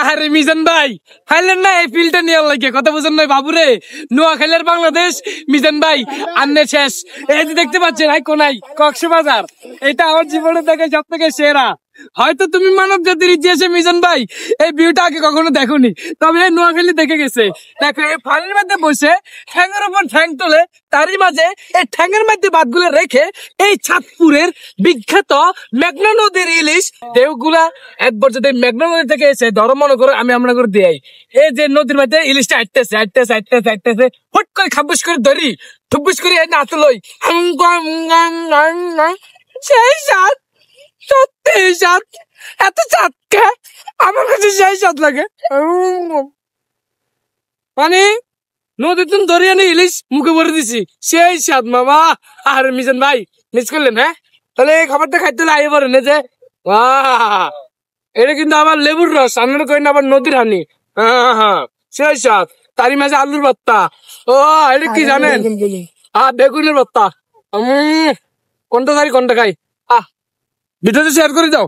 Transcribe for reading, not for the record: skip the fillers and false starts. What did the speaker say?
আরে মিজান ভাই খাইলেন না এই ফিল্ডটা নিয়ে লাগে কথা বুঝেন নাই বাবুরে নোয়াখালীর বাংলাদেশ মিজান ভাই আন্নে শেষ এই যে দেখতে পাচ্ছেন এই কোনাই কক্সবাজার এটা আমার জীবনে দেখে সব থেকে সেরা হয়তো তুমি মানব জাতির ইতিহাসে মিজান ভাই এই ভিউটা আগে কখনো দেখোনি তবে এই নোয়াখালী দেখে গেছে দেখো এই পানির মধ্যে বসে ঠ্যাঙের উপর ঠ্যাং তোলে তারই মাঝে এই ঠ্যাঙের মধ্যে বাতগুলো রেখে এই চাঁদপুরের বিখ্যাত মেঘনা নদীর ইলিশ দেওগুলা একবার যদি মেঘনা নদী থেকে এসে ধরো মনে করো আমরা করে দিই এই যে নদীর মধ্যে ইলিশটা আটতেছে হুট করে খাবুস করে ধরি ঠুবুস করে নাচল সেই সাত সত্যি সাত এত চাঁদকে আমার কাছে সেই সাত লাগে মানে নদীর তুমি ধরে আনি ইলিশ মুখে ভরে দিছি সেই স্বাদ মামা আর মিজান ভাই মিস করলেন হ্যাঁ তাহলে এই খাবারটা খাইতে হলে আইয়ে পারেন যে এটা কিন্তু আবার লেবুর রস আপনারা করেন আবার নদীর হানি হ্যাঁ সেই স্বাদ তারই মাঝে আলুর ভর্তা ও এটা কি জানেন বেগুনের ভর্তা কোনটা খাই ভিডিওতে শেয়ার করে দাও।